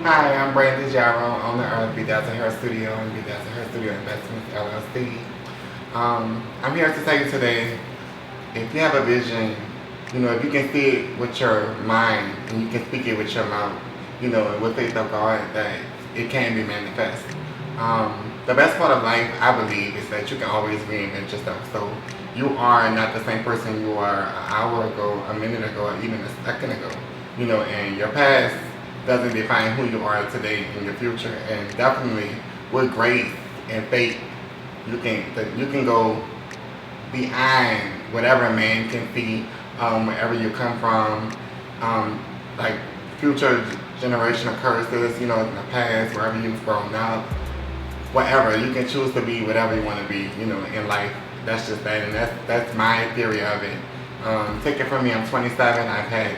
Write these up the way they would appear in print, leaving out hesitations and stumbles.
Hi, I'm Brandi Jarrow, owner of B Dazzle Hair Studio and B Dazzle Hair Studio Investments LLC. I'm here to tell you today, if you have a vision, if you can see it with your mind and you can speak it with your mouth, and with faith of God, that it can be manifest. The best part of life, I believe, is that you can always reinvent yourself. So you are not the same person you were an hour ago, a minute ago, or even a second ago. And your past doesn't define who you are today in your future. And definitely with grace and faith, you can go behind whatever man can see, wherever you come from, like future generational curses, in the past, wherever you've grown up, whatever. You can choose to be whatever you want to be, in life. That's just that, and that's my theory of it. Take it from me, I'm 27, I've had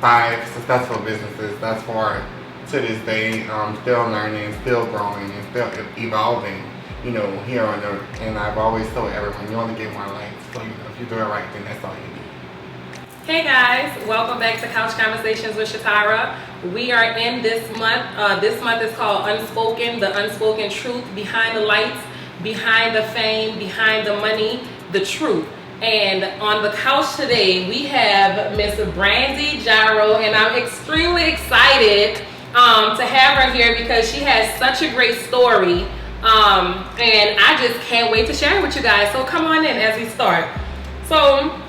5 successful businesses thus far to this day. Still learning, still growing, and still evolving, here on earth. And I've always told everyone, you only get one life, so if you do it right, then that's all you need. Hey guys, welcome back to Couch Conversations with Shatara. We are in this month. This month is called Unspoken, the unspoken truth behind the lights, behind the fame, behind the money, the truth. And on the couch today, we have Miss Brandi Jarrow, and I'm extremely excited to have her here because she has such a great story, and I just can't wait to share it with you guys. So come on in as we start. So,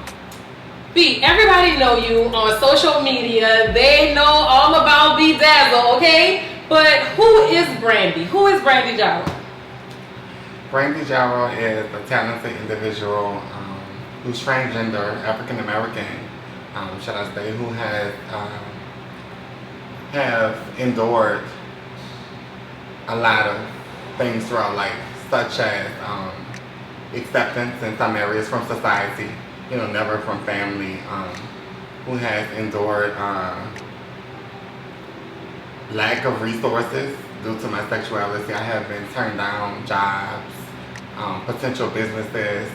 B, everybody know you on social media. They know all about B Dazzle, okay? But who is Brandi? Who is Brandi Jarrow? Brandi Jarrow is a talented individual who's transgender, African American, should I say, who has have endured a lot of things throughout life, such as acceptance in some areas from society, never from family, who has endured lack of resources due to my sexuality. I have been turned down jobs, potential businesses,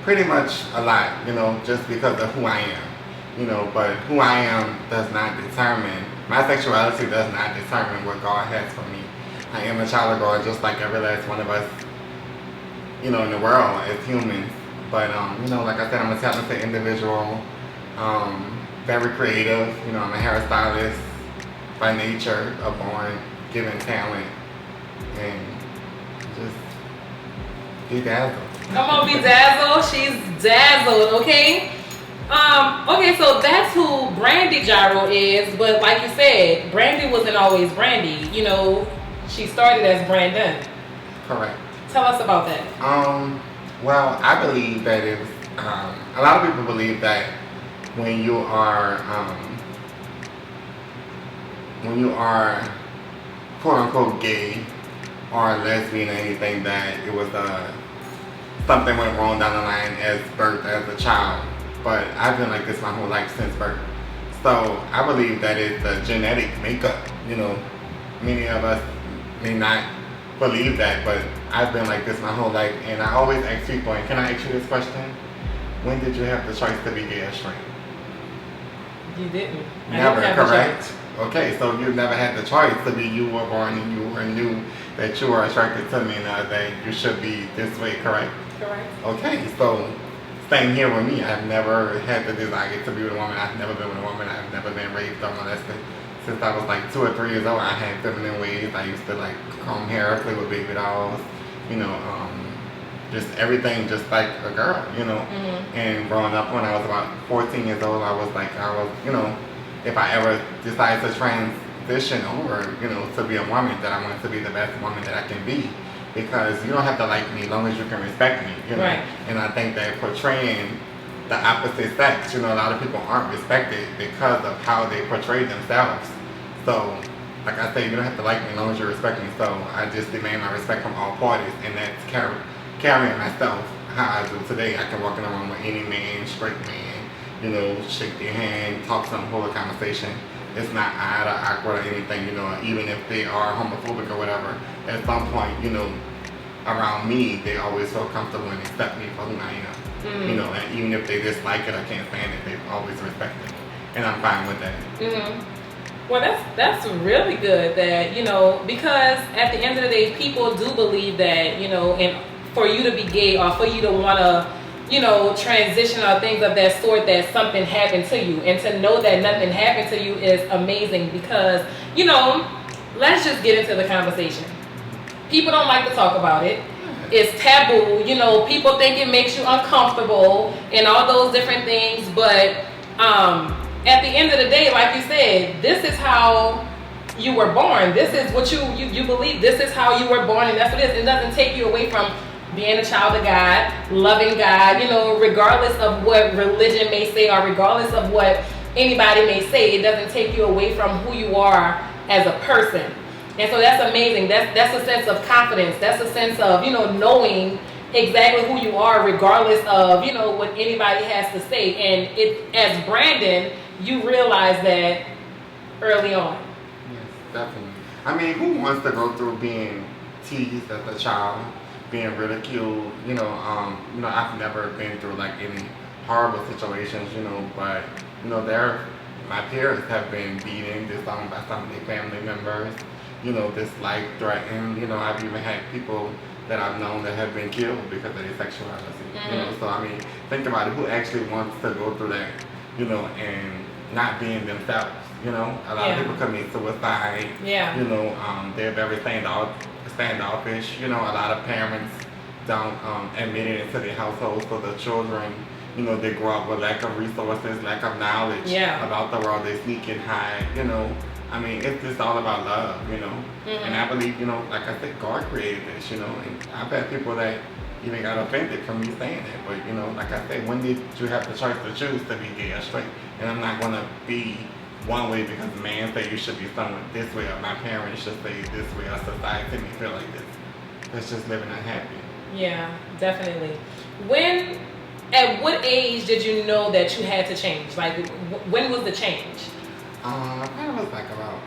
pretty much a lot, just because of who I am, but who I am does not determine, my sexuality does not determine what God has for me. I am a child of God just like every last one of us, in the world as humans. But, like I said, I'm a talented individual, very creative, I'm a hairstylist by nature, a born given talent, and just be dazzled. Come on, be dazzled. She's dazzled, okay? Okay, so that's who Brandi Jarrow is, but like you said, Brandi wasn't always Brandi. She started as Brandon. Correct. Tell us about that. Well, I believe that it's, a lot of people believe that when you are quote unquote gay or lesbian or anything, that it was something went wrong down the line as birth as a child. But I've been like this my whole life since birth. So I believe that it's a genetic makeup. Many of us may not believe that, but I've been like this my whole life. And I always ask people, and can I ask you this question? When did you have the choice to be gay or straight? You didn't. Never, correct? Okay, so you've never had the choice to be, you were born and you knew that you were attracted to me and that you should be this way, correct? Correct. Okay, so same here with me. I've never had the desire to be with a woman. I've never been with a woman. I've never been raped or molested. Since I was like 2 or 3 years old, I had feminine ways. I used to like comb hair, play with baby dolls, just everything just like a girl, Mm-hmm. And growing up, when I was about 14 years old, I was, if I ever decide to transition over, to be a woman, that I want to be the best woman that I can be. Because you don't have to like me as long as you can respect me, Right. And I think that portraying the opposite sex, a lot of people aren't respected because of how they portray themselves. So, like I say, you don't have to like me as long as you respect me. So I just demand my respect from all parties, and that's carrying myself how I do today. I can walk in the room with any man, straight man, shake their hand, talk some, hold a conversation. It's not odd or awkward or anything, even if they are homophobic or whatever. At some point, around me, they always feel comfortable and accept me for who I am. Mm-hmm. And even if they dislike it or can't stand it, they've always respected me. And I'm fine with that. Mm-hmm. Well, that's really good that, because at the end of the day, people do believe that, and for you to be gay or for you to want to, transition or things of that sort, that something happened to you. And to know that nothing happened to you is amazing because, let's just get into the conversation. People don't like to talk about it. It's taboo. People think it makes you uncomfortable and all those different things. But at the end of the day, like you said, this is how you were born. This is what you believe. This is how you were born, and that's what it is. It doesn't take you away from being a child of God, loving God, regardless of what religion may say or regardless of what anybody may say. It doesn't take you away from who you are as a person. And so that's amazing. That's a sense of confidence. That's a sense of, knowing exactly who you are regardless of, what anybody has to say. And as Brandon, you realize that early on. Yes, definitely. I mean, who wants to go through being teased as a child, being ridiculed? I've never been through like any horrible situations, but my parents have been beaten, disowned by some of their family members. This life threatened. I've even had people that I've known that have been killed because of their sexuality. Mm-hmm. So I mean, think about it. Who actually wants to go through that? And not being themselves. A lot of people commit suicide. Yeah. They're very standoffish. A lot of parents don't admit it into their household, so the children, they grow up with lack of resources, lack of knowledge about the world. They sneak and hide. I mean, it's just all about love, Mm-hmm. And I believe, like I said, God created this, and I've had people that even got offended from me saying that. But, like I said, when did you have the choice to choose to be gay or straight? And I'm not going to be one way because a man say you should be somewhat this way, or my parents should say this way, or society me feel like this. That's just living unhappy. Yeah, definitely. At what age did you know that you had to change? Like, when was the change? I was like about,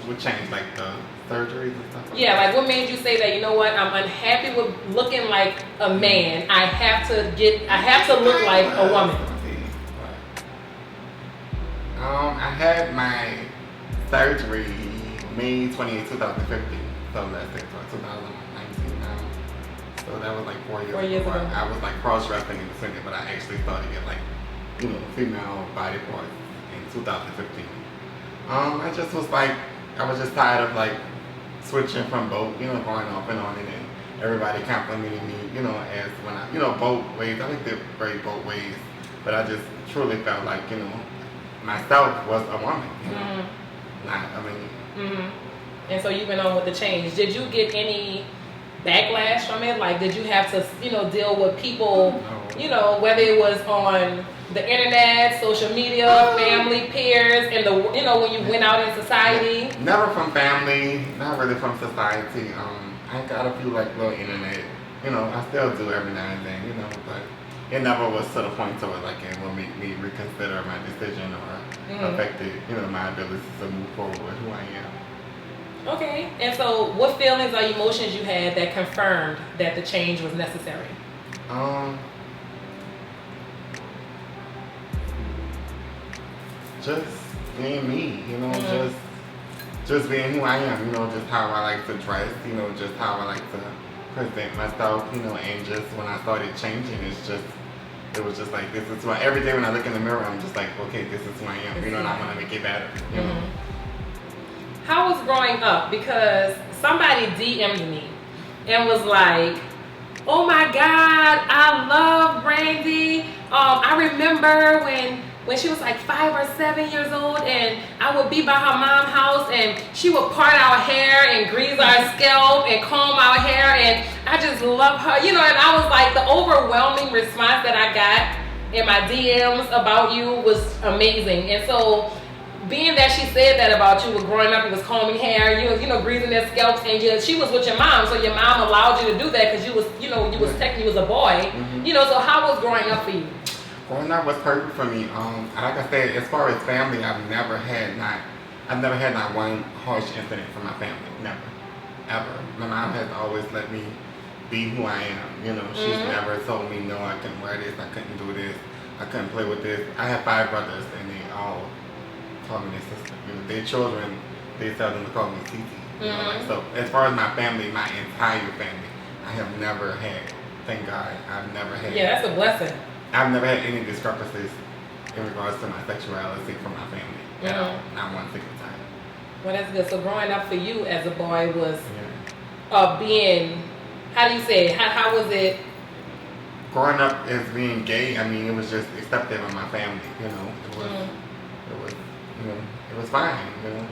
what changed, like the surgeries and stuff like Yeah, that? like what made you say that, you know what, I'm unhappy with looking like a man. I have to look like a woman. I had my surgery May 28, 2015. So that's like 2019 now. So that was like 4 years, 4 years ago. I was like cross-dressing in the center, but I actually started getting like, female body parts in 2015. I just was like, I was just tired of like switching from both, going off and on, and then everybody complimenting me, as when I, both ways. I think they're great both ways, but I just truly felt like, myself was a woman, Mm-hmm. And so you went on with the change. Did you get any backlash from it? Like, did you have to, deal with people, whether it was on the internet, social media, family, peers, and when you went out in society? Never from family, not really from society. I got a few like little internet, I still do every now and then, but it never was to the point to it like it will make me reconsider my decision or affected, my ability to move forward with who I am. Okay, and so what feelings or emotions you had that confirmed that the change was necessary? Just being me, just being who I am, just how I like to dress, just how I like to present myself, and just when I started changing, it was just like, this is why every day when I look in the mirror, I'm just like, okay, this is who I am, and I want to make it better, How was growing up? Because somebody DM'd me and was like, oh my God, I love Brandi. I remember when she was like 5 or 7 years old, and I would be by her mom's house, and she would part our hair and grease our scalp and comb our hair, and I just love her, and I was like, the overwhelming response that I got in my DMs about you was amazing. And so being that she said that about you, with growing up, you was combing hair, you was greasing their scalps, and she was with your mom, so your mom allowed you to do that because you was, technically you was a boy, so how was growing up for you? Growing up was perfect for me. Like I said, as far as family, I've never had not one harsh incident from my family. Never, ever. My mom has always let me be who I am. She's never told me no, I couldn't wear this, I couldn't do this, I couldn't play with this. I have 5 brothers, and they all call me their sister. You know, their children, they tell them to call me Titi. You know, like, so as far as my family, my entire family, I have never had, thank God, I've never had. Yeah, that's a blessing. I've never had any discrepancies in regards to my sexuality from my family. Not one single time. Well, that's good. So growing up for you as a boy was Yeah. being, how do you say, how was it? Growing up as being gay, I mean, it was just accepted by my family. You know, it was fine. You know.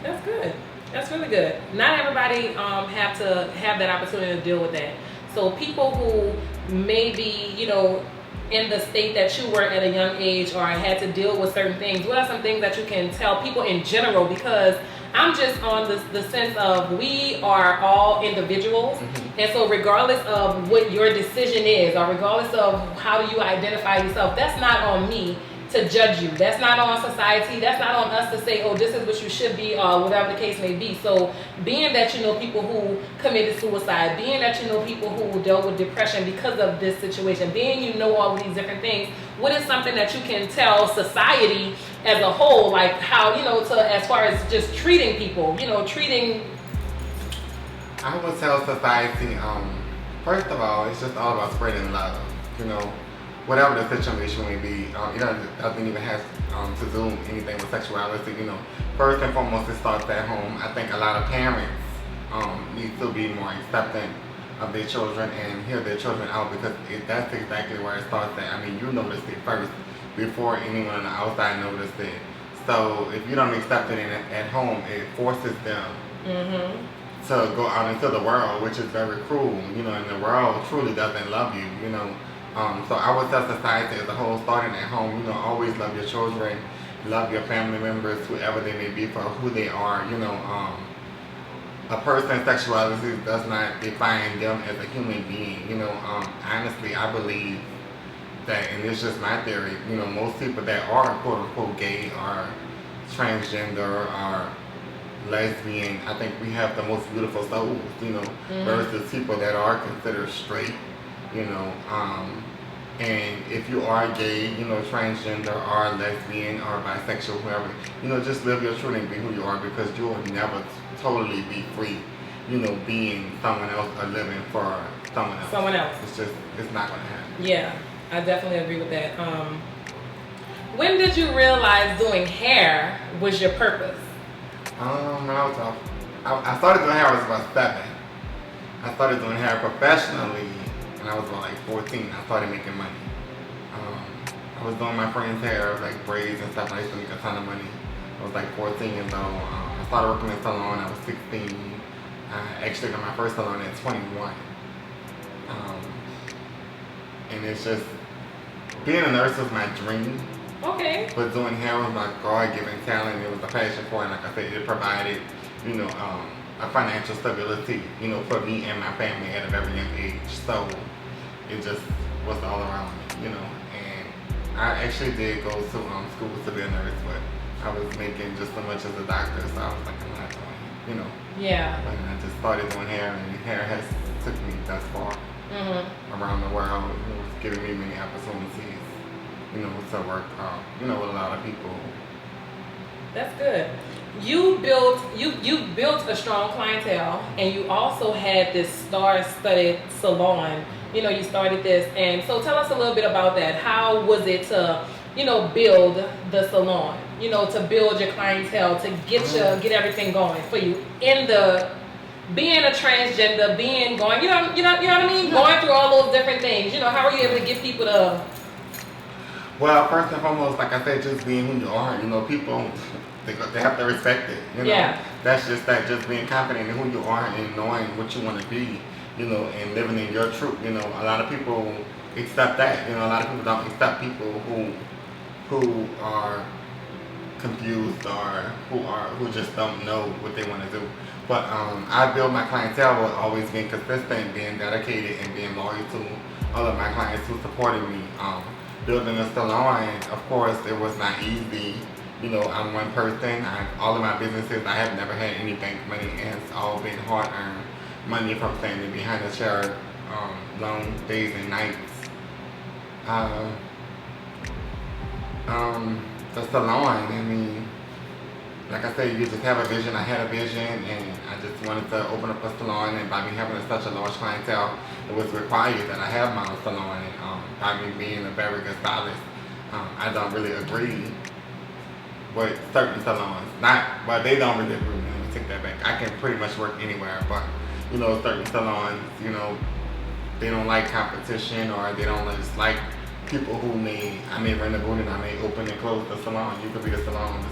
That's good. That's really good. Not everybody have to have that opportunity to deal with that. So people who maybe, you know, in the state that you were at a young age or had to deal with certain things, what are some things that you can tell people in general? Because I'm just on the sense of we are all individuals. And so regardless of what your decision is or regardless of how you identify yourself, that's not on me to judge you. That's not on society. That's not on us to say, oh, this is what you should be or whatever the case may be. So being that you know people who committed suicide, being that you know people who dealt with depression because of this situation, being you know all of these different things, what is something that you can tell society as a whole, like how, you know, to as far as just treating people, you know, treating... I would tell society, first of all, it's just all about spreading love, you know. Whatever the situation may be, it doesn't even have to do anything with sexuality. You know, first and foremost, it starts at home. I think a lot of parents need to be more accepting of their children and hear their children out because that's exactly where it starts at. I mean, you noticed it first before anyone on the outside noticed it. So if you don't accept it at home, it forces them to go out into the world, which is very cruel. You know, and the world truly doesn't love you. You know. So I would tell society as a whole, starting at home, you know, always love your children, love your family members, whoever they may be, for who they are. You know, a person's sexuality does not define them as a human being. You know, honestly, I believe that, and it's just my theory, you know, most people that are quote unquote gay or transgender or lesbian, I think we have the most beautiful souls, you know, versus people that are considered straight. You know, and if you are gay, you know, transgender or lesbian or bisexual, whoever, you know, just live your truth and be who you are because you will never totally be free, you know, being someone else or living for someone else. Someone else. It's not going to happen. Yeah, I definitely agree with that. When did you realize doing hair was your purpose? When I was I started doing hair when I was about 7. I started doing hair professionally. When I was about like 14, I started making money. I was doing my friend's hair, like braids and stuff. I used to make a ton of money. I was like 14 years old. I started working in a salon. I was 16. I actually got my first salon at 21. And it's just, being a nurse was my dream. Okay. But doing hair was my God-given talent. It was a passion for it. Like I said, it provided, you know, a financial stability, you know, for me and my family at a very young age. So it just was all around me, you know. And I actually did go to school to be a nurse, but I was making just as much as a doctor, so I was like, I'm not doing it, you know. Yeah. But I just started doing hair, and hair has took me thus far around the world. It was giving me many opportunities, you know, to work, you know, with a lot of people. That's good. You built a strong clientele, and you also had this star-studded salon. You know, you started this, and so tell us a little bit about that. How was it to, you know, build the salon? You know, to build your clientele, to get everything going for you in the being a transgender, being going, you know what I mean, going through all those different things. You know, how are you able to get people to? Well, first and foremost, like I said, just being who you are. You know, people. They have to respect it, you know. Yeah. That's just being confident in who you are and knowing what you want to be, you know, and living in your truth. You know, a lot of people accept that. You know, a lot of people don't accept people who are confused or who just don't know what they want to do. But I build my clientele with always being consistent, being dedicated, and being loyal to all of my clients who supported me. Building a salon, of course, it was not easy. You know, I'm one person. All of my businesses, I have never had any bank money. It's all been hard-earned money from standing behind the chair long days and nights. The salon, I mean, like I said, you just have a vision. I had a vision, and I just wanted to open up a salon. And by me having such a large clientele, it was required that I have my own salon. And by me being a very good stylist, I don't really agree with certain salons. Not, well, they don't really agree with me. Let me take that back. I can pretty much work anywhere, but certain salons, they don't like competition, or they don't just like people who I may rent a booth and I may open and close the salon. You could be the salon,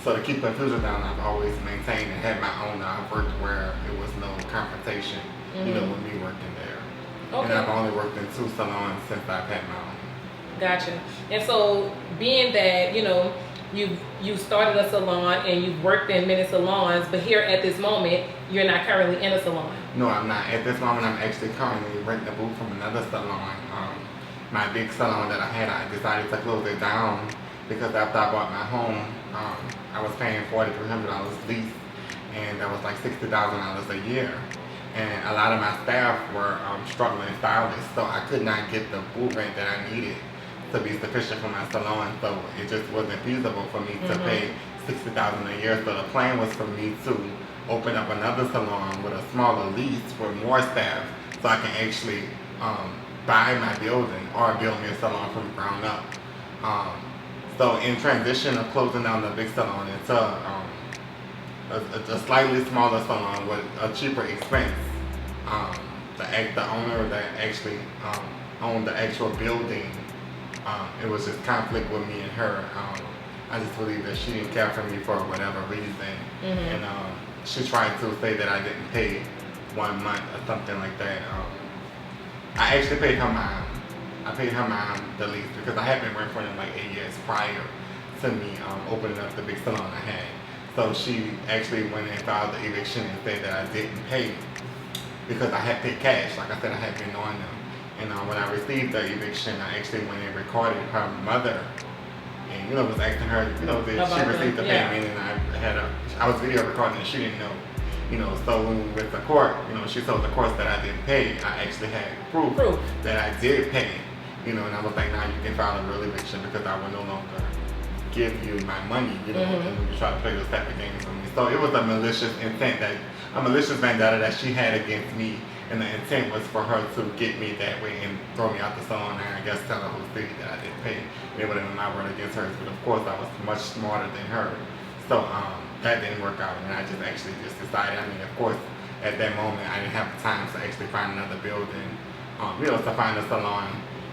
so to keep confusion down, I've always maintained and had my own. I've worked where it was no confrontation, with me working there. Okay. And I've only worked in 2 salons since I've had my own. Gotcha. And so, being that you started a salon and you've worked in many salons, but here at this moment, you're not currently in a salon. No, I'm not. At this moment, I'm actually currently renting a booth from another salon. My big salon that I had, I decided to close it down because after I bought my home, I was paying $4,300 lease, and that was like $60,000 a year. And a lot of my staff were struggling stylists, so I could not get the booth rent that I needed to be sufficient for my salon. So it just wasn't feasible for me to pay $60,000 a year. So the plan was for me to open up another salon with a smaller lease with more staff, so I can actually buy my building or build me a salon from the ground up. So in transition of closing down the big salon into a slightly smaller salon with a cheaper expense, the owner that actually owned the actual building, it was just conflict with me and her. I just believe that she didn't care for me for whatever reason, and she tried to say that I didn't pay 1 month or something like that. I actually paid her mom. I paid her mom the lease because I had been working for them like 8 years prior to me opening up the big salon I had. So she actually went and filed the eviction and said that I didn't pay because I had paid cash. Like I said, I had been on them. And when I received the eviction, I actually went and recorded her mother, and was asking her, that she received the payment, and I was video recording, and she didn't know. So when we went to court, she told the courts that I didn't pay. I actually had proof that I did pay. And I was like, now you can file a real eviction because I will no longer give you my money, and when you try to play those type of games with me. So it was a malicious vendetta that she had against me, and the intent was for her to get me that way and throw me out the salon, and I guess tell the whole city that I didn't pay. It would have been my word against hers, but of course I was much smarter than her. So that didn't work out, and I just decided, of course, at that moment I didn't have the time to actually find another building, to find a salon.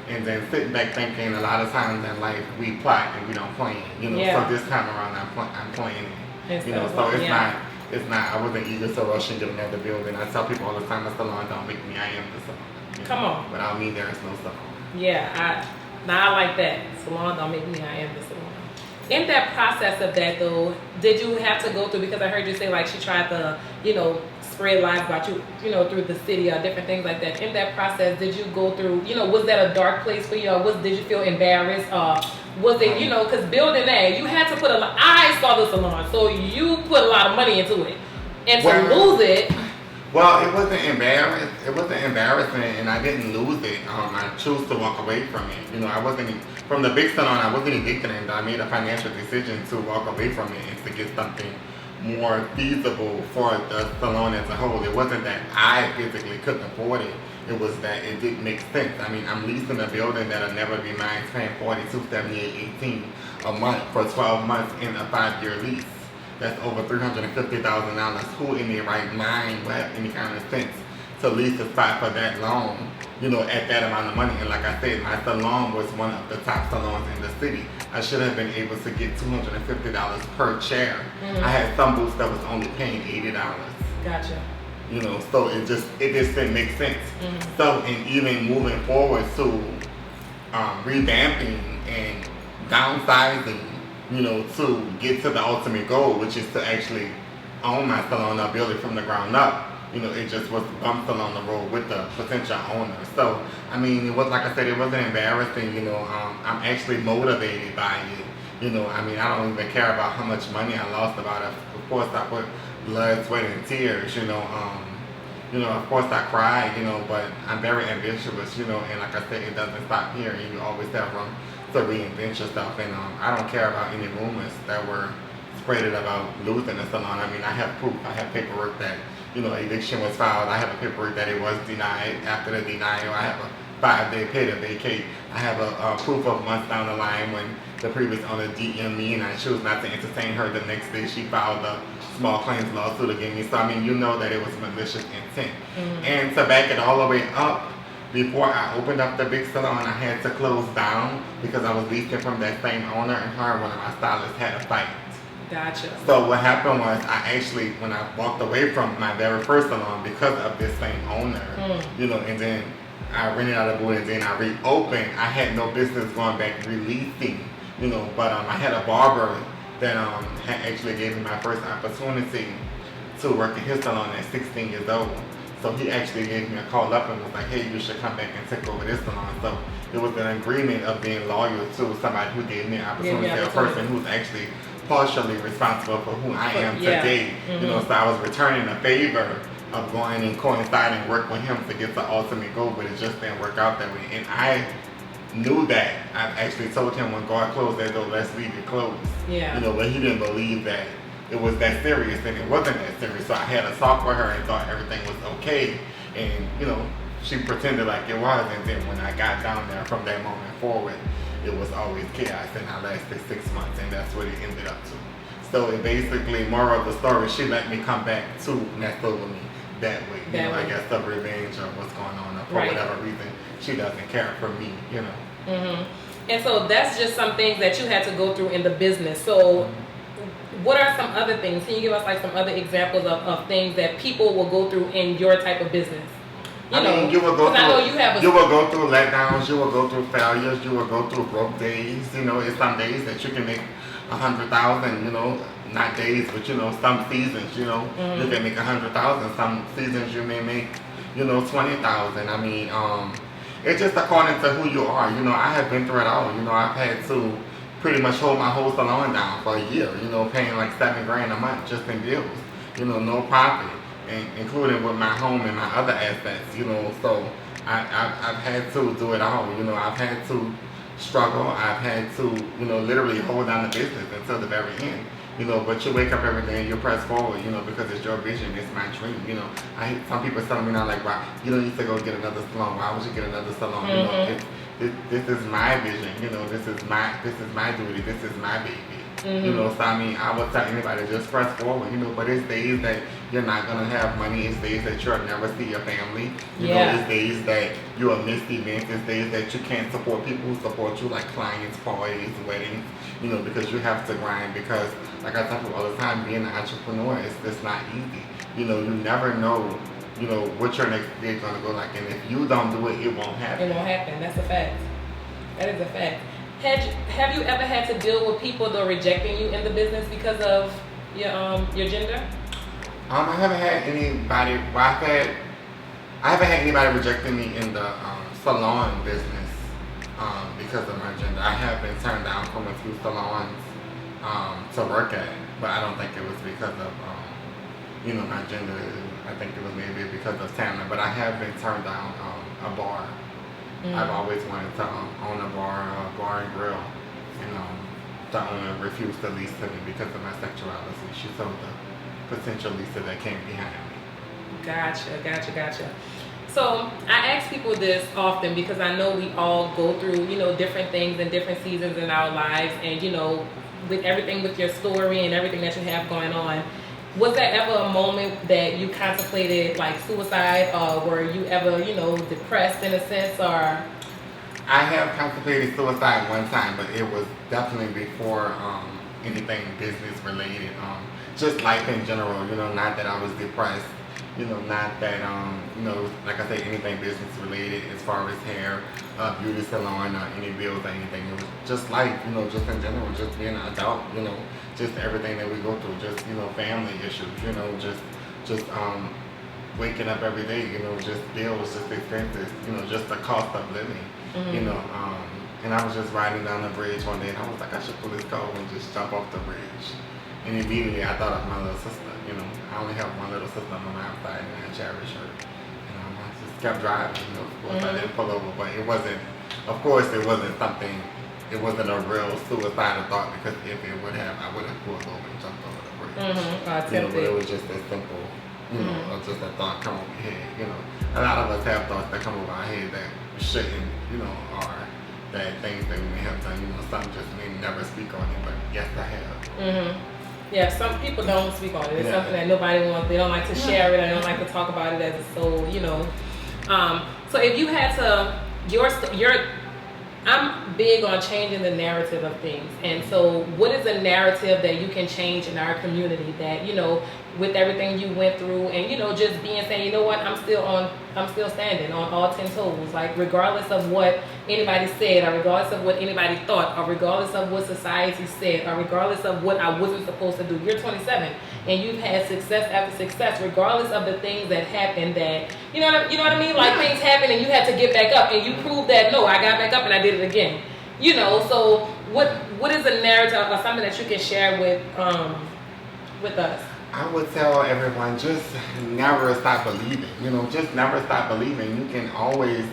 And then sitting back thinking, a lot of times in life we plot and we don't plan, So this time around I'm planning, So it's not. I wasn't eager to rush and get another building. I tell people all the time, a salon don't make me. I am the salon. Come on. Without me, there is no salon. Yeah, I like that. Salon don't make me. I am the salon. In that process of that though, did you have to go through? Because I heard you say like she tried to, spread lies about you, through the city or different things like that. In that process, did you go through, was that a dark place for you, or did you feel embarrassed, was it, because building that, you had to put I saw the salon, so you put a lot of money into it, and to lose it. Well, it wasn't embarrassing. It wasn't embarrassing, and I didn't lose it. I chose to walk away from it. I wasn't from the big salon. I wasn't evicted, and I made a financial decision to walk away from it and to get something more feasible for the salon as a whole. It wasn't that I physically couldn't afford it. It was that it didn't make sense. I'm leasing a building that'll never be mine, paying $42.78.18 a month for 12 months in a 5-year lease. That's over $350,000. Who in their right mind would have any kind of sense to lease a spot for that long, at that amount of money? And like I said, my salon was one of the top salons in the city. I should have been able to get $250 per chair. I had some booths that was only paying $80. Gotcha. So it just didn't make sense. So in even moving forward to revamping and downsizing, to get to the ultimate goal, which is to actually own my salon or build it from the ground up. It just was bumps along the road with the potential owner. So, it was, like I said, it wasn't embarrassing, I'm actually motivated by it. I don't even care about how much money I lost about it. Of course, I put blood, sweat, and tears, of course I cried, but I'm very ambitious, and like I said, it doesn't stop here, and you always have room to reinvent yourself, and I don't care about any rumors that were spread it about losing the salon. I mean, I have proof. I have paperwork that, eviction was filed. I have a paperwork that it was denied. After the denial, I have a 5-day pay to vacate. I have a proof of months down the line when the previous owner DM'd me and I chose not to entertain her. The next day she filed a small claims lawsuit against me. So I mean, that it was malicious intent. And to back it all the way up, before I opened up the big salon, I had to close down because I was leasing from that same owner, and her and one of my stylists had a fight. Gotcha. So what happened was, I actually, when I walked away from my very first salon because of this same owner, and then I rented out a booth and then I reopened, I had no business going back releasing, but I had a barber that had actually gave me my first opportunity to work in his salon at 16 years old. So he actually gave me a call up and was like, hey, you should come back and take over this salon. So it was an agreement of being loyal to somebody who gave me an opportunity, a person who's actually partially responsible for who I am today. So I was returning a favor of going and coinciding work with him to get the ultimate goal, but it just didn't work out that way. And I knew that. I actually told him when God closed that door, let's leave it closed. But he didn't believe that it was that serious, and it wasn't that serious. So I had to talk with her and thought everything was okay. And, she pretended like it was. And then when I got down there from that moment forward, it was always chaos. And I lasted 6 months, and that's what it ended up to. So it basically, moral of the story, she let me come back to nest over me that way. I guess the revenge or what's going on, or for whatever reason, she doesn't care for me, And so that's just some things that you had to go through in the business. So what are some other things? Can you give us like some other examples of things that people will go through in your type of business? You will go through letdowns, you will go through failures, you will go through broke days. It's some days that you can make 100,000, not days, but some seasons, you can make 100,000. Some seasons you may make, 20,000. I mean, it's just according to who you are. I have been through it all. I've had to pretty much hold my whole salon down for a year, paying like $7,000 a month just in bills, no profit, and including with my home and my other assets, so I've had to do it all. I've had to struggle. I've had to, literally hold down the business until the very end. But you wake up every day and you press forward, because it's your vision, it's my dream. Some people telling me now, like, wow, you don't need to go get another salon. Why would you get another salon? This is my vision. This is my duty. This is my baby. So I mean, I would tell anybody, just press forward. But it's days that you're not gonna have money. It's days that you'll never see your family. It's days that you'll miss events. It's days that you can't support people who support you, like clients, parties, weddings. Because you have to grind. Because like I tell people all the time, being an entrepreneur is just not easy. You never know, what your next day is gonna go like. And if you don't do it, it won't happen. It won't happen. That's a fact. That is a fact. Have you ever had to deal with people that are rejecting you in the business because of your gender? I haven't had anybody. I haven't had anybody rejecting me in the salon business because of my gender. I have been turned down from a few salons to work at, but I don't think it was because of my gender. I think it was maybe because of talent. But I have been turned down a bar. I've always wanted to own a bar and grill, and the owner refused to lease to me because of my sexuality. She sold the potential leaser that came behind me. Gotcha. So I ask people this often because I know we all go through, different things and different seasons in our lives, and with everything with your story and everything that you have going on. Was there ever a moment that you contemplated like suicide, or were you ever, depressed in a sense, or? I have contemplated suicide one time, but it was definitely before anything business related. Just life in general, not that I was depressed, not that, like I say, anything business related as far as hair, beauty salon, or any bills or anything. It was just life, just in general, just being an adult, just everything that we go through, just, family issues, just waking up every day, just bills, just expenses, just the cost of living, and I was just riding down the bridge one day and I was like, I should pull this car and just jump off the bridge. And immediately I thought of my little sister, I only have one little sister on my outside and I cherish her. I just kept driving, of course I didn't pull over, but it wasn't something it wasn't a real suicidal thought, because if it would have, I would have pulled over and jumped over the bridge. But it was just a simple, or just a thought come over your head. A lot of us have thoughts that come over our head that shouldn't, or that things that we may have done. Some just may never speak on it, but yes, I have. Yeah, some people don't speak on it. It's something that nobody wants. They don't like to share it. They don't like to talk about it as a soul. So if you had to, I'm big on changing the narrative of things. And so what is a narrative that you can change in our community that, with everything you went through and, just saying, you know what, I'm still standing on all 10 toes. Like, regardless of what anybody said, or regardless of what anybody thought, or regardless of what society said, or regardless of what I wasn't supposed to do. You're 27 and you've had success after success, regardless of the things that happened that, you know what I mean? Like, things happen and you had to get back up, and you proved that, no, I got back up and I did it again. So what is a narrative or something that you can share with us? I would tell everyone, just never stop believing. Just never stop believing. You can always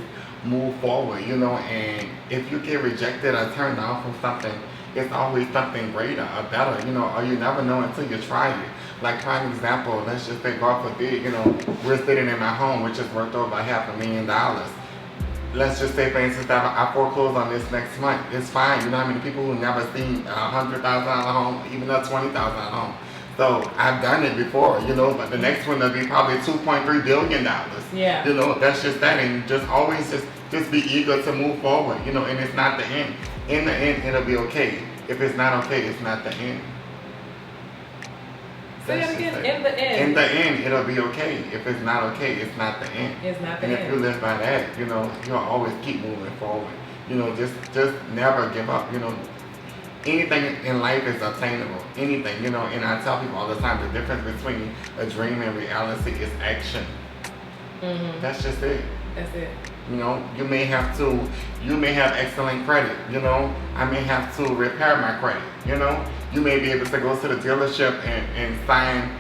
move forward. And if you get rejected or turned down from something, it's always something greater or better. Or you never know until you try it. Like, prime example, let's just say, God forbid, we're sitting in my home, which is worth over $500,000. Let's just say, for instance, that I foreclose on this next month. It's fine. How many people who never seen a $100,000 home, even a $20,000 home. So I've done it before, but the next one will be probably $2.3 billion. Yeah. That's just that, and just always just be eager to move forward, and it's not the end. In the end, it'll be okay. If it's not okay, it's not the end. Say it again. In the end. In the end, it'll be okay. If it's not okay, it's not the end. It's not the end. And if you live by that, you'll always keep moving forward. Just never give up. Anything in life is obtainable. Anything, and I tell people all the time, the difference between a dream and reality is action. That's just it. That's it. You may have excellent credit. I may have to repair my credit. You may be able to go to the dealership and sign,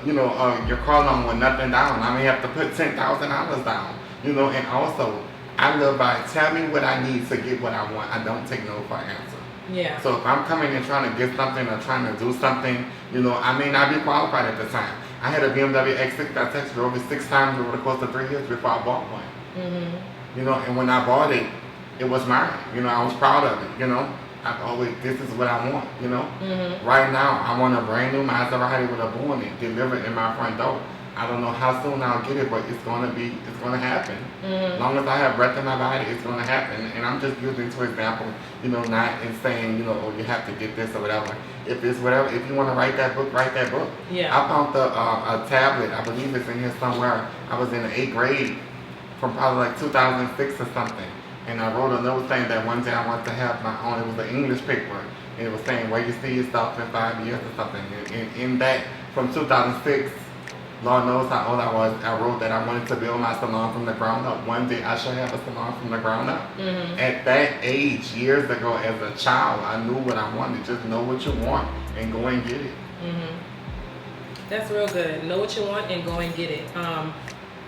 your car loan with nothing down. I may have to put $10,000 down. And also, I live by, tell me what I need to get what I want. I don't take no for an answer. Yeah. So if I'm coming and trying to get something or trying to do something, I may not be qualified at the time. I had a BMW X6 that I drove it 6 times over the course of 3 years before I bought one. And when I bought it, it was mine. I was proud of it. I've always, this is what I want. Right now, I want a brand new Maserati with a bonnet delivered in my front door. I don't know how soon I'll get it, but it's gonna happen. As long as I have breath in my body, it's gonna happen. And I'm just using for example, not in saying, oh, you have to get this or whatever. If it's whatever, if you want to write that book, write that book. Yeah. I found a tablet, I believe it's in here somewhere. I was in the 8th grade from probably like 2006 or something. And I wrote a note saying that one day I wanted to have my own, it was an English paper. And it was saying where you see yourself in 5 years or something. And in that, from 2006, Lord knows how old I was, I wrote that I wanted to build my salon from the ground up. One day I shall have a salon from the ground up. At that age, years ago, as a child, I knew what I wanted. Just know what you want and go and get it. That's real good. Know what you want and go and get it.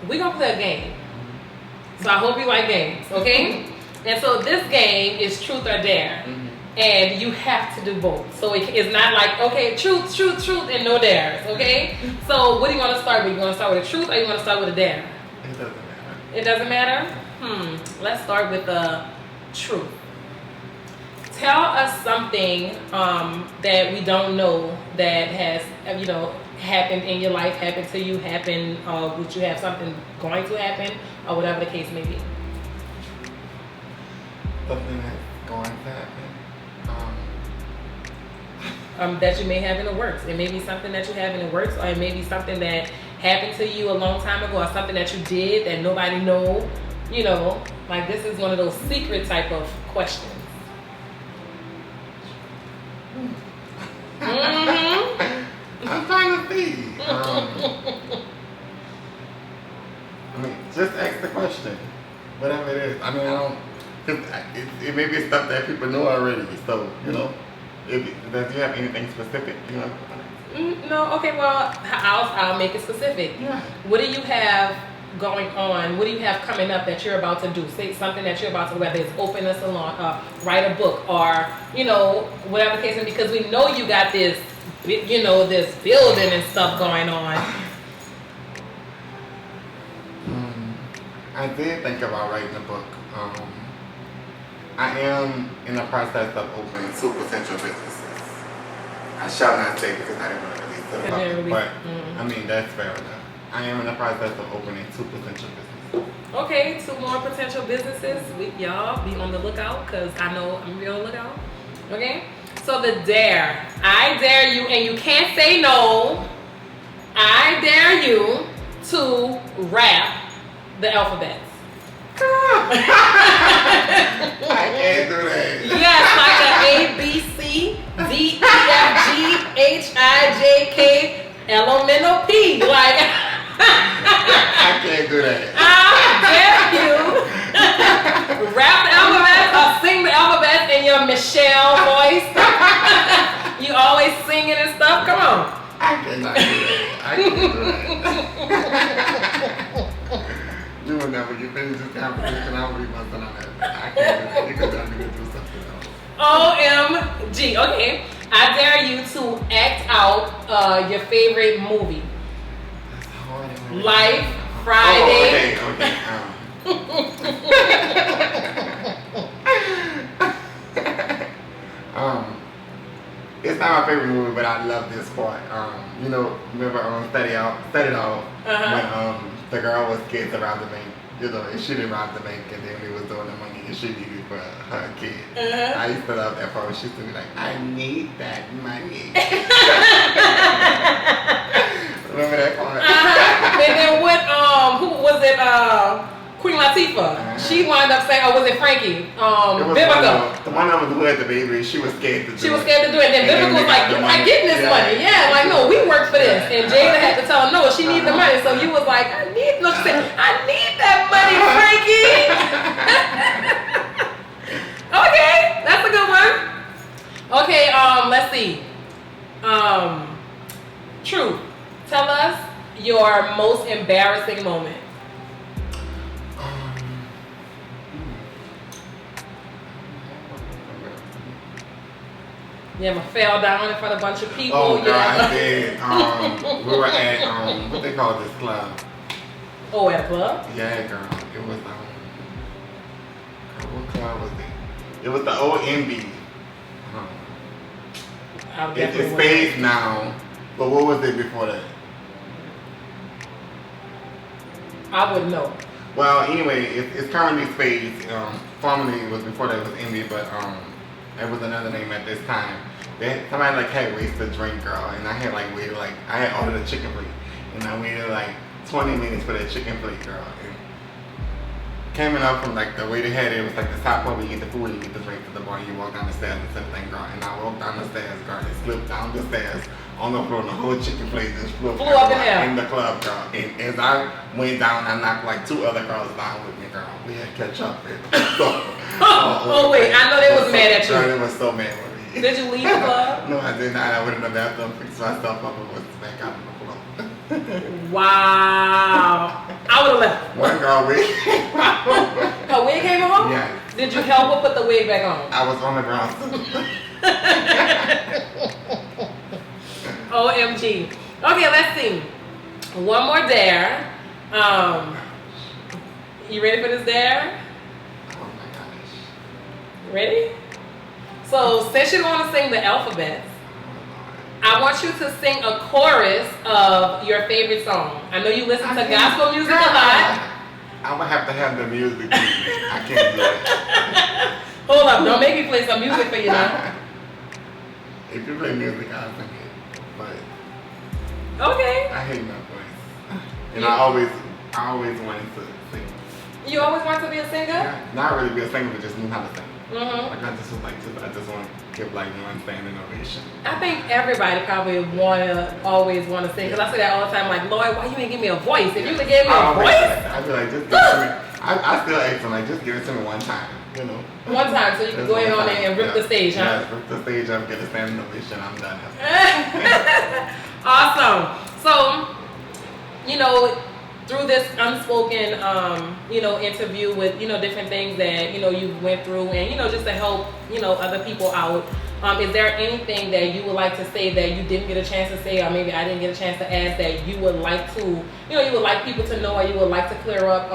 We're going to play a game. So I hope you like games, okay? And so this game is truth or dare. And you have to do both. So it's not like, okay, truth, and no dares, okay? So what do you want to start with? You want to start with a truth or you want to start with a dare? It doesn't matter. It doesn't matter? Let's start with the truth. Tell us something that we don't know that has, happened in your life, happened to you, would you have something going to happen, or whatever the case may be. Something that's going to happen? That you may have in the works. It may be something that you have in the works, or it may be something that happened to you a long time ago, or something that you did that nobody knows. Like this is one of those secret type of questions. I'm trying to see. Just ask the question, whatever it is. I don't, cause it may be stuff that people know already. So does you have anything specific? No. Okay. Well, I'll make it specific. Yeah. What do you have going on? What do you have coming up that you're about to do? Say something that you're about to do, whether it's open a salon, write a book, or, you know, whatever the case is, because we know you got this, you know, this building and stuff going on. I did think about writing a book. I am in the process of opening 2 potential businesses. I shall not say because I didn't want to release the public, but I mean, that's fair enough. I am in the process of opening 2 potential businesses. Okay, 2 more potential businesses. Y'all be on the lookout, because I know I'm be on the lookout. Okay? So the dare. I dare you, and you can't say no. I dare you to rap the alphabets. I can't do that. Yes, like a A, B, C, D, E, F, G, H, I, J, K, L, M, N, O, P. Like, I can't do that. I dare you rap the alphabet or sing the alphabet in your Michelle voice. You always singing and stuff. Come on. I cannot do that. I can't do that. You will never get finished this conversation. I will be my son on that. I can't do that. You could tell me to do something else. OMG. Okay. I dare you to act out your favorite movie. That's hard. Life, Friday. Oh, okay. It's not my favorite movie, but I love this part. You know, remember Set It Off when the girl was scared to rob the bank. You know, and she didn't rob the bank, and then we was doing the money and she needed for her kid. I used to love that part. She used to be like, "I need that money." Remember that part? And then what? Who was it? Queen Latifah. She wound up saying, "Oh, was it Frankie?" Vivica. The one that was who had the baby, she was scared to do it. She was scared to do it. And then Vivica was like, "You're not getting this money." Yeah, like, no, we worked for this. And Jada had to tell her, "No, she needs the money." So you was like, "I need." No, she said, "I need that money, Frankie." Okay, that's a good one. Okay, let's see. Truth. Tell us your most embarrassing moment. You ever fell down in front of a bunch of people? Oh, God, I did. We were at, what they call this club? Oh, at a club? Yeah, girl. It was, what club was it? It was the old MB. It's Spades now, but what was it before that? I wouldn't know. Well, anyway, it's currently Spades. Formerly it was before that it was MB, but it was another name at this time. Somebody like had wasted a drink, girl, and I had like waited like I had ordered a chicken plate, and I waited like 20 minutes for that chicken plate, girl. And coming up from like the way they had it was like the top part where you get the food and you get the drink to the bar, and you walk down the stairs and set the thing, girl. And I walked down the stairs, girl, and slipped down the stairs on the floor, and the whole chicken plate just flew up in the club, girl. And as I went down, I knocked like 2 other girls down with me, girl. We had to catch up. Oh wait, I know they was mad at you. Girl, they was so mad with me. Did you leave the club? No, I did not. I went in the bathroom, fixed myself up, and was back out on the floor. Wow. I would have left. One girl wig. Her wig came off? Yeah. Did you help her put the wig back on? I was on the ground. OMG. Okay, let's see. One more dare. You ready for this dare? Oh my gosh. Ready? So, since you're going to sing the alphabet, I want you to sing a chorus of your favorite song. I know you listen to gospel music a lot. I would have to have the music. I can't do it. Hold up, don't make me play some music for you now. If you play music, I'll sing it. But okay. I hate my voice. And I always wanted to sing. You always want to be a singer? Yeah, not really be a singer, but just knew how to sing. Mm-hmm. Like I just want to give like one standing ovation. I think everybody probably always want to sing, because I say that all the time, like, Lord, why you ain't give me a voice? If you would give me a voice, I'd be like, just give it to me. I still ask them, like, just give it to me one time, you know. One time, so you can go in on it and rip the stage, huh? Yeah, rip the stage up, get a standing ovation, I'm done. Awesome. So, you know, through this unspoken, interview with, different things that, you went through and, just to help, other people out. Is there anything that you would like to say that you didn't get a chance to say, or maybe I didn't get a chance to ask that you would like to, you would like people to know, or you would like to clear up,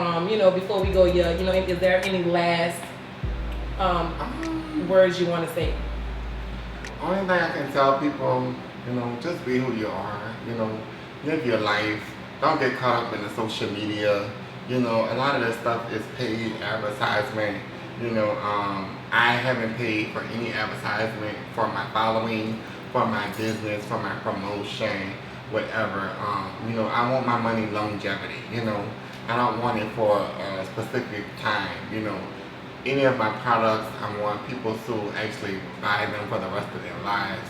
before we go, is there any last words you want to say? Only thing I can tell people, just be who you are, live your life. Don't get caught up in the social media. A lot of this stuff is paid advertisement. I haven't paid for any advertisement for my following, for my business, for my promotion, whatever. I want my money longevity. I don't want it for a specific time. Any of my products, I want people to actually buy them for the rest of their lives.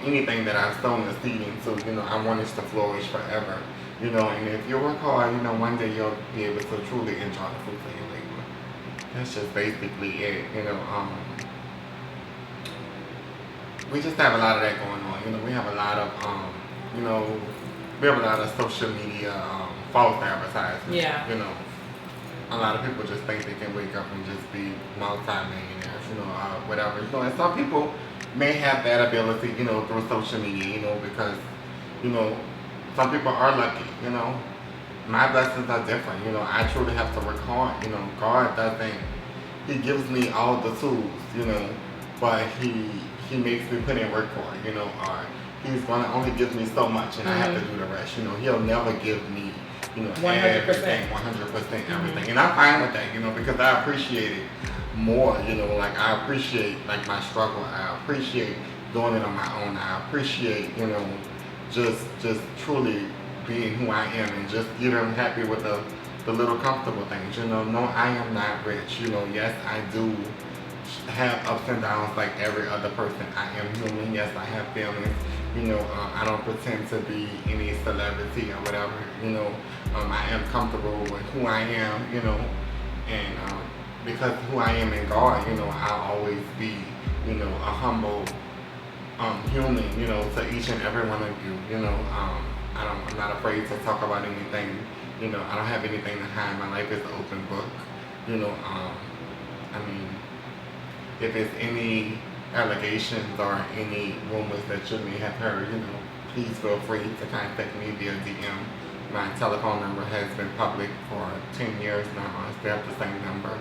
Anything that I've sown the seed into, I want it to flourish forever. And if you work hard, one day you'll be able to truly enjoy the fruits of your labor. That's just basically it. We just have a lot of that going on. We have a lot of, we have a lot of social media false advertisements. Yeah. A lot of people just think they can wake up and just be multi-millionaires, whatever. And some people may have that ability, through social media, because, some people are lucky, My blessings are different, I truly have to work hard, God doesn't, He gives me all the tools, but He makes me put in work for it, or He's gonna only give me so much and I have to do the rest, He'll never give me, 100%. everything, 100% everything. And I'm fine with that, because I appreciate it more, like I appreciate like my struggle. I appreciate doing it on my own. I appreciate, just truly being who I am and just happy with the little comfortable things. No, I am not rich. Yes, I do have ups and downs like every other person. I am human. Yes, I have feelings. I don't pretend to be any celebrity or whatever. I am comfortable with who I am, and because who I am in God, I'll always be, a humble human, to each and every one of you. I'm not afraid to talk about anything. I don't have anything to hide. My life is an open book. If it's any allegations or any rumors that you may have heard, please feel free to contact me via DM. My telephone number has been public for 10 years now. I still have the same number,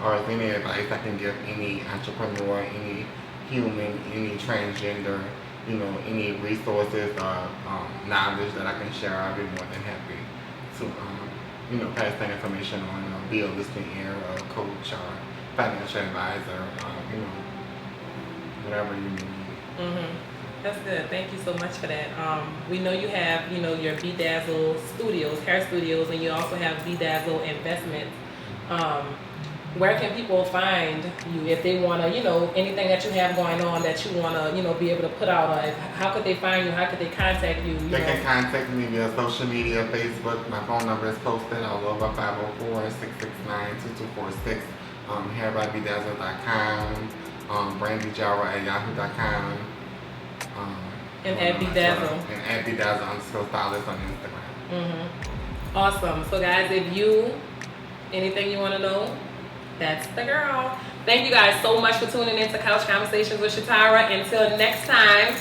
or if any advice I can give any entrepreneur, any human, any transgender, any resources or knowledge that I can share, I'll be more than happy to, pass that information on, be a listening ear, or a coach, or financial advisor, whatever you need. That's good. Thank you so much for that. We know you have, your B Dazzle studios, hair studios, and you also have B Dazzle investments. Where can people find you if they want to, anything that you have going on that you want to, be able to put out? Or how could they find you? How could they contact you? They can contact me via social media, Facebook. My phone number is posted all over 504-669-2246. HairbyBdazzle.com, Brandi Jarrow at yahoo.com. And at B Dazzle. And at B Dazzle _stylist on Instagram. Awesome. So guys, anything you want to know, that's the girl. Thank you guys so much for tuning in to Couch Conversations with Shatara. Until next time,